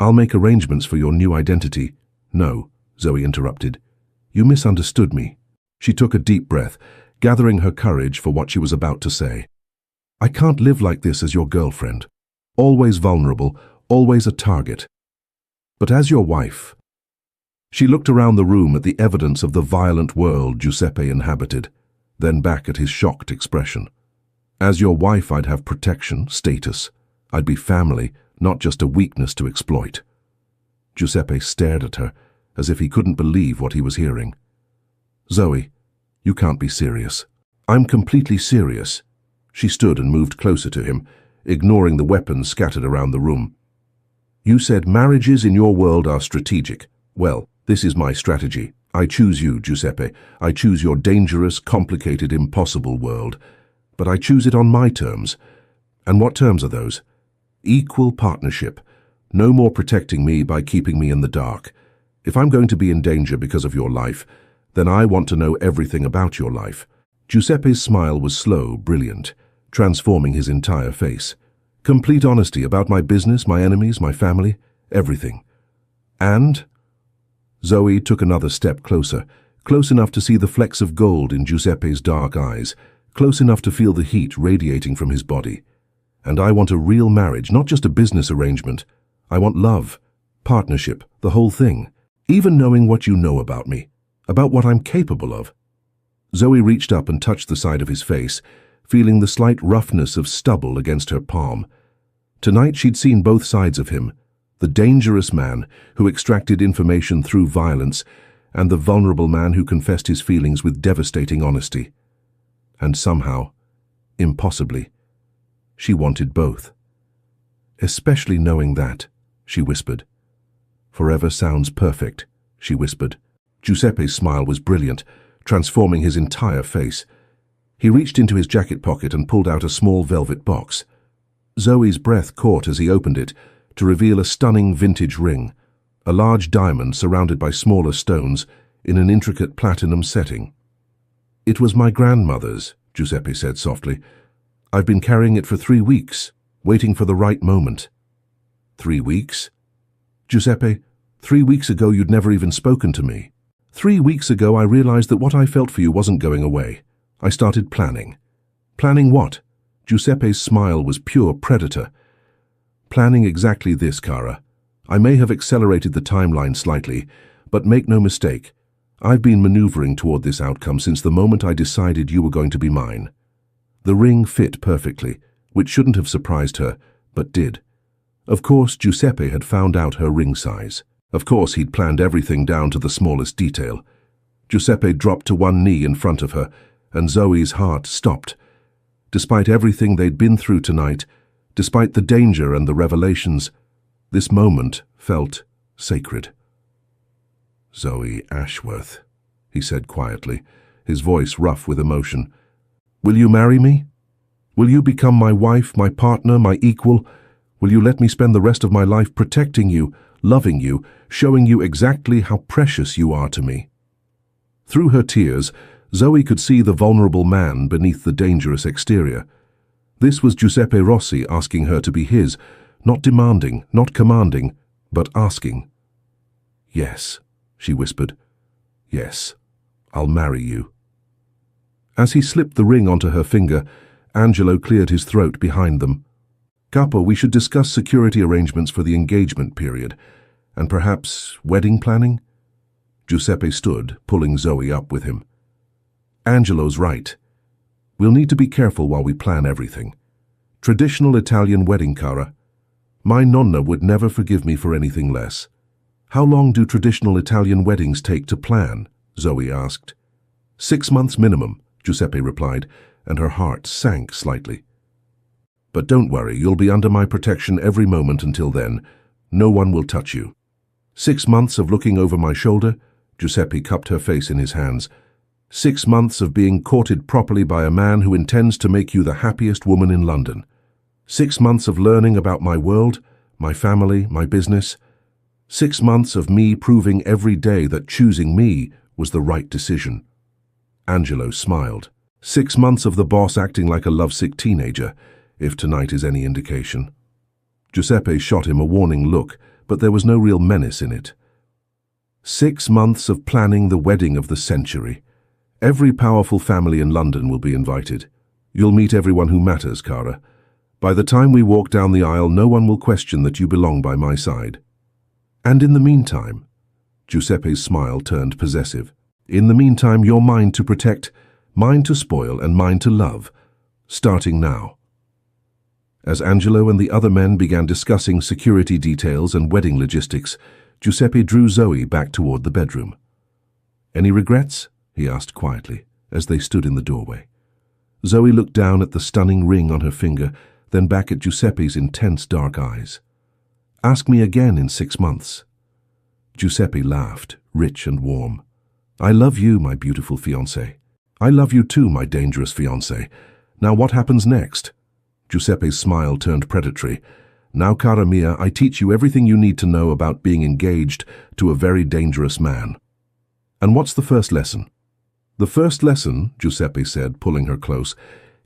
I'll make arrangements for your new identity." "No," Zoe interrupted. "You misunderstood me." She took a deep breath, gathering her courage for what she was about to say. "I can't live like this as your girlfriend. Always vulnerable, always a target. But as your wife." She looked around the room at the evidence of the violent world Giuseppe inhabited, then back at his shocked expression. "As your wife, I'd have protection, status. I'd be family, not just a weakness to exploit." Giuseppe stared at her, as if he couldn't believe what he was hearing. "Zoe, you can't be serious." "I'm completely serious." She stood and moved closer to him, ignoring the weapons scattered around the room. "You said marriages in your world are strategic. Well, this is my strategy. I choose you, Giuseppe. I choose your dangerous, complicated, impossible world. But I choose it on my terms. And what terms are those? Equal partnership. No more protecting me by keeping me in the dark. If I'm going to be in danger because of your life, then I want to know everything about your life." Giuseppe's smile was slow, brilliant, transforming his entire face. "Complete honesty about my business, my enemies, my family, everything. And?" Zoe took another step closer, close enough to see the flecks of gold in Giuseppe's dark eyes, close enough to feel the heat radiating from his body. "And I want a real marriage, not just a business arrangement. I want love, partnership, the whole thing. Even knowing what you know about me, about what I'm capable of." Zoe reached up and touched the side of his face, feeling the slight roughness of stubble against her palm. Tonight she'd seen both sides of him, the dangerous man who extracted information through violence, and the vulnerable man who confessed his feelings with devastating honesty. And somehow, impossibly, she wanted both. "Especially knowing that," she whispered. "Forever sounds perfect," she whispered. Giuseppe's smile was brilliant, transforming his entire face. He reached into his jacket pocket and pulled out a small velvet box. Zoe's breath caught as he opened it, to reveal a stunning vintage ring, a large diamond surrounded by smaller stones in an intricate platinum setting. "It was my grandmother's," Giuseppe said softly. "I've been carrying it for 3 weeks, waiting for the right moment." 3 weeks? "Giuseppe, 3 weeks ago you'd never even spoken to me. 3 weeks ago I realized that what I felt for you wasn't going away. I started planning." "Planning what?" Giuseppe's smile was pure predator. "Planning exactly this, Cara. I may have accelerated the timeline slightly, but make no mistake, I've been maneuvering toward this outcome since the moment I decided you were going to be mine. The ring fit perfectly, which shouldn't have surprised her, but did. Of course, Giuseppe had found out her ring size. Of course, he'd planned everything down to the smallest detail. Giuseppe dropped to one knee in front of her, and Zoe's heart stopped. Despite everything they'd been through tonight, despite the danger and the revelations, this moment felt sacred. "Zoe Ashworth," he said quietly, his voice rough with emotion. "Will you marry me? Will you become my wife, my partner, my equal? Will you let me spend the rest of my life protecting you, loving you, showing you exactly how precious you are to me?" Through her tears, Zoe could see the vulnerable man beneath the dangerous exterior. This was Giuseppe Rossi asking her to be his, not demanding, not commanding, but asking. "Yes," she whispered. "Yes, I'll marry you." As he slipped the ring onto her finger, Angelo cleared his throat behind them. "Capo, we should discuss security arrangements for the engagement period, and perhaps wedding planning?" Giuseppe stood, pulling Zoe up with him. "Angelo's right. We'll need to be careful while we plan everything. Traditional Italian wedding, cara. My nonna would never forgive me for anything less." "How long do traditional Italian weddings take to plan?" Zoe asked. 6 months minimum," Giuseppe replied, and her heart sank slightly. "But don't worry, you'll be under my protection every moment until then. No one will touch you." 6 months of looking over my shoulder? Giuseppe cupped her face in his hands. 6 months of being courted properly by a man who intends to make you the happiest woman in London. 6 months of learning about my world, my family, my business. 6 months of me proving every day that choosing me was the right decision. Angelo smiled. 6 months of the boss acting like a lovesick teenager, if tonight is any indication. Giuseppe shot him a warning look, but there was no real menace in it. 6 months of planning the wedding of the century. Every powerful family in London will be invited. You'll meet everyone who matters, Cara. By the time we walk down the aisle, no one will question that you belong by my side. And in the meantime, Giuseppe's smile turned possessive. In the meantime, you're mine to protect, mine to spoil, and mine to love, starting now. As Angelo and the other men began discussing security details and wedding logistics, Giuseppe drew Zoe back toward the bedroom. "Any regrets?" he asked quietly, as they stood in the doorway. Zoe looked down at the stunning ring on her finger, then back at Giuseppe's intense dark eyes. "Ask me again in 6 months." Giuseppe laughed, rich and warm. "I love you, my beautiful fiancé. I love you too, my dangerous fiancé. Now what happens next?" Giuseppe's smile turned predatory. "Now, cara mia, I teach you everything you need to know about being engaged to a very dangerous man." "And what's the first lesson?" "The first lesson," Giuseppe said, pulling her close,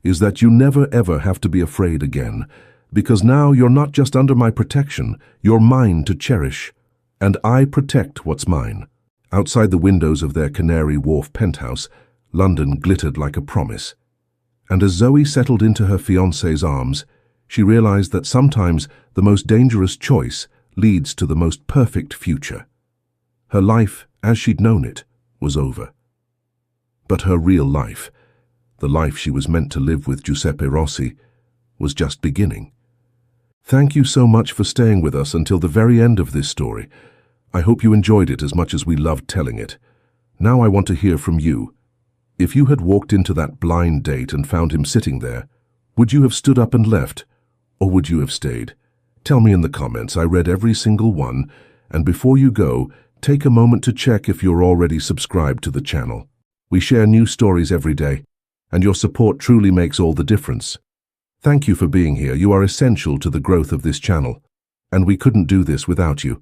"is that you never ever have to be afraid again, because now you're not just under my protection, you're mine to cherish, and I protect what's mine." Outside the windows of their Canary Wharf penthouse, London glittered like a promise. And as Zoe settled into her fiancé's arms, she realized that sometimes the most dangerous choice leads to the most perfect future. Her life, as she'd known it, was over. But her real life, the life she was meant to live with Giuseppe Rossi, was just beginning. Thank you so much for staying with us until the very end of this story. I hope you enjoyed it as much as we loved telling it. Now I want to hear from you. If you had walked into that blind date and found him sitting there, would you have stood up and left, or would you have stayed? Tell me in the comments. I read every single one, and before you go, take a moment to check if you're already subscribed to the channel. We share new stories every day, and your support truly makes all the difference. Thank you for being here. You are essential to the growth of this channel, and we couldn't do this without you.